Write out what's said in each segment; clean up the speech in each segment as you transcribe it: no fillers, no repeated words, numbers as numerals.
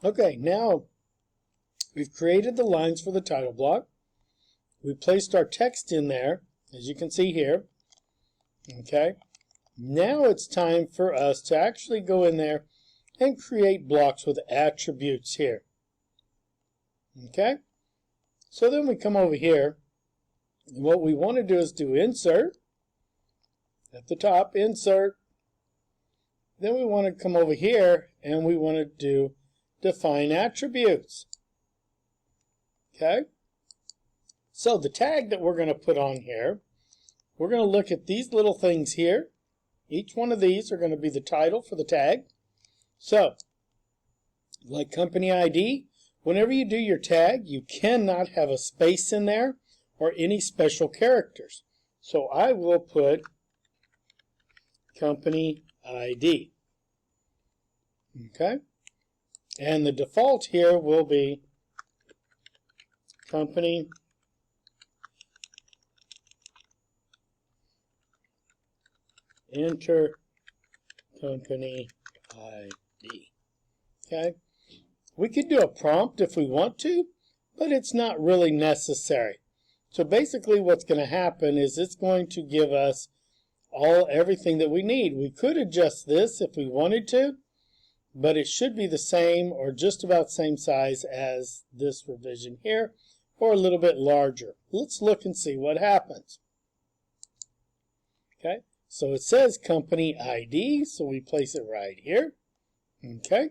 Okay, now we've created the lines for the title block. We placed our text in there, as you can see here. Okay, now it's time for us to actually go in there and create blocks with attributes here. Okay, so then we come over here, and what we want to do is do insert. At the top, insert. Then we want to come over here and we want to do define attributes. Okay, so the tag that we're going to put on here, we're going to look at these little things here. Each one of these are going to be the title for the tag. So, like company ID, whenever you do your tag, you cannot have a space in there or any special characters. So I will put company ID. Okay, and the default here will be company enter company ID. Okay, we could do a prompt if we want to, but it's not really necessary. So basically what's going to happen is it's going to give us everything that we need. We could adjust this if we wanted to, but it should be the same or just about the same size as this revision here, or a little bit larger. Let's look and see what happens. Okay, so it says company ID, so we place it right here. Okay,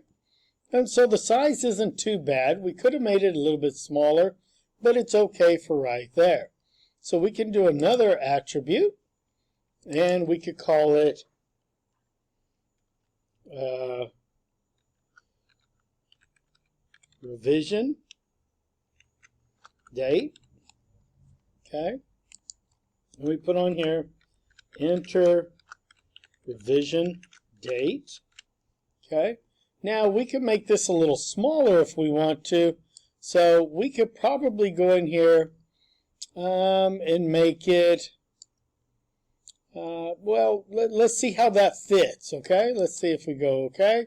and so the size isn't too bad. We could have made it a little bit smaller, but it's okay for right there. So we can do another attribute, and we could call it revision date. Okay, and we put on here enter revision date. Okay, now we can make this a little smaller if we want to, so we could probably go in here and make it well, let's see how that fits. Okay, let's see if we go okay.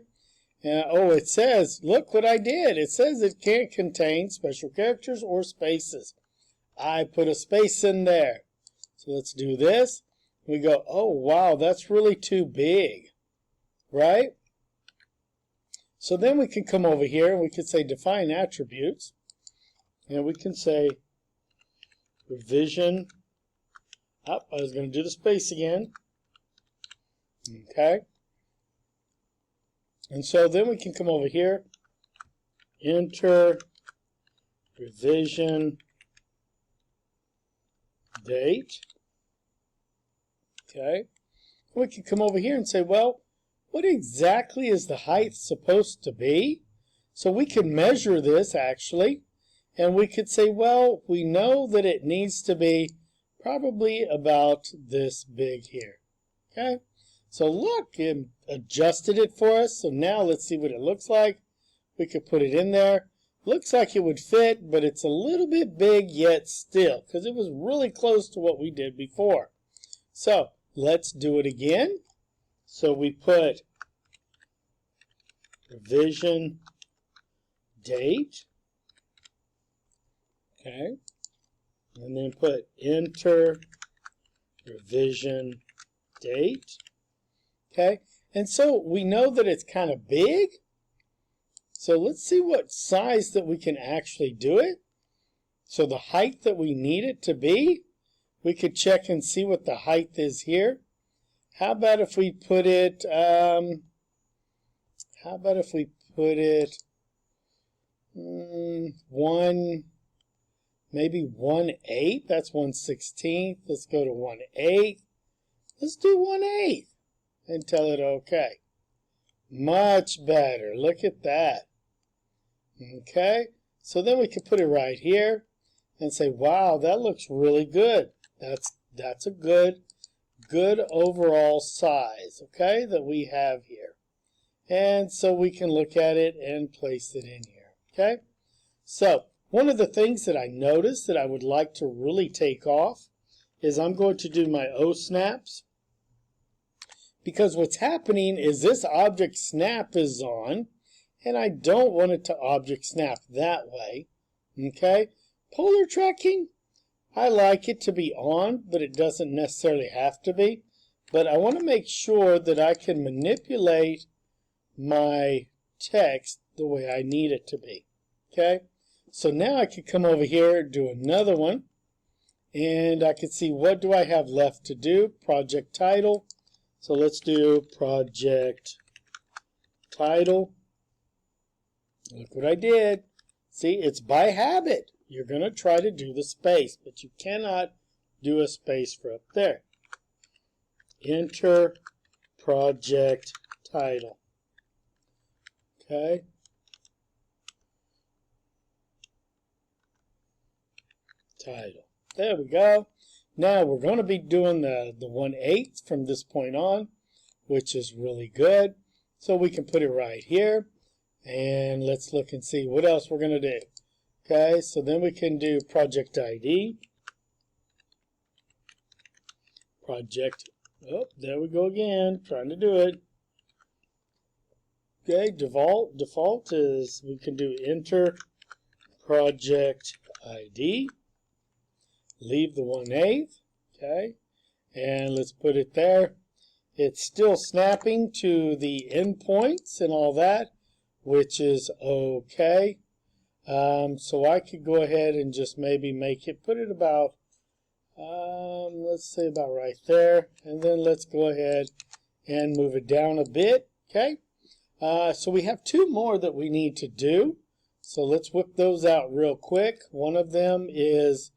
Oh, it says, look what I did. It says it can't contain special characters or spaces. I put a space in there. So let's do this. We go, oh, wow, that's really too big, right? So then we can come over here and we can say define attributes. And we can say revision. Oh, I was going to do the space again. Okay. And so then we can come over here, enter revision date. Okay. We can come over here and say, well, what exactly is the height supposed to be? So we can measure this actually, and we could say, well, we know that it needs to be probably about this big here. Okay. So look, it adjusted it for us. So now let's see what it looks like. We could put it in there. Looks like it would fit, but it's a little bit big yet still, because it was really close to what we did before. So let's do it again. So we put revision date. Okay. And then put enter revision date. Okay, and so we know that it's kind of big. So let's see what size that we can actually do it. So the height that we need it to be, we could check and see what the height is here. How about if we put it, maybe 1/8, that's 1/16. Let's go to 1/8. Let's do 1/8 and tell it okay. Much better. Look at that. Okay, so then we can put it right here and say, wow, that looks really good. That's a good overall size, okay, that we have here. And so we can look at it and place it in here, okay? So one of the things that I noticed that I would like to really take off is I'm going to do my O snaps, because what's happening is this object snap is on, and I don't want it to object snap that way. Okay, polar tracking, I like it to be on, but it doesn't necessarily have to be. But I want to make sure that I can manipulate my text the way I need it to be. Okay, so now I can come over here, do another one, and I can see what do I have left to do. Project title. So let's do project title. Look what I did. See, it's by habit. You're going to try to do the space, but you cannot do a space for up there. Enter project title. Okay. Title. There we go. Now we're going to be doing the 1/8 from this point on, which is really good. So we can put it right here. And let's look and see what else we're going to do. Okay, so then we can do project ID. Project, oh, there we go again, trying to do it. Okay, default is we can do enter project ID. Leave the 1/8, okay, and let's put it there. It's still snapping to the endpoints and all that, which is okay. So I could go ahead and just maybe make it, put it about, let's say about right there, and then let's go ahead and move it down a bit, okay? So we have two more that we need to do, so let's whip those out real quick. One of them is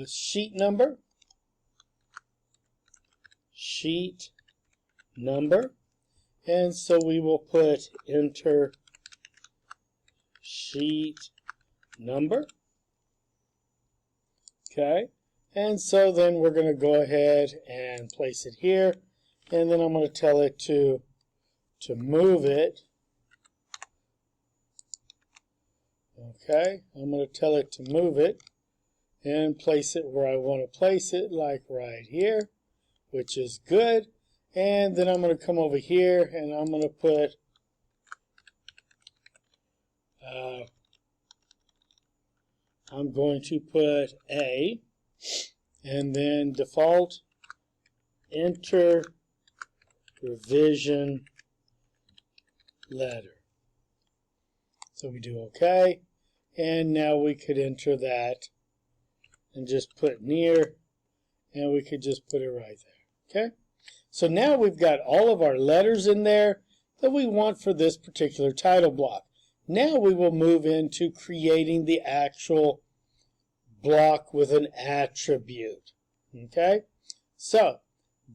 sheet number, and so we will put enter sheet number. Okay, and so then we're going to go ahead and place it here, and then I'm going to tell it to move it. Okay, I'm going to tell it to move it and place it where I want to place it, like right here, which is good. And then I'm going to come over here and I'm going to put A, and then default enter revision letter. So we do OK, and now we could enter that and just put near, and we could just put it right there. Okay, so now we've got all of our letters in there that we want for this particular title block. Now we will move into creating the actual block with an attribute. Okay, so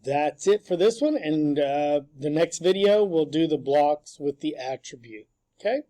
that's it for this one, and the next video we'll do the blocks with the attribute. Okay.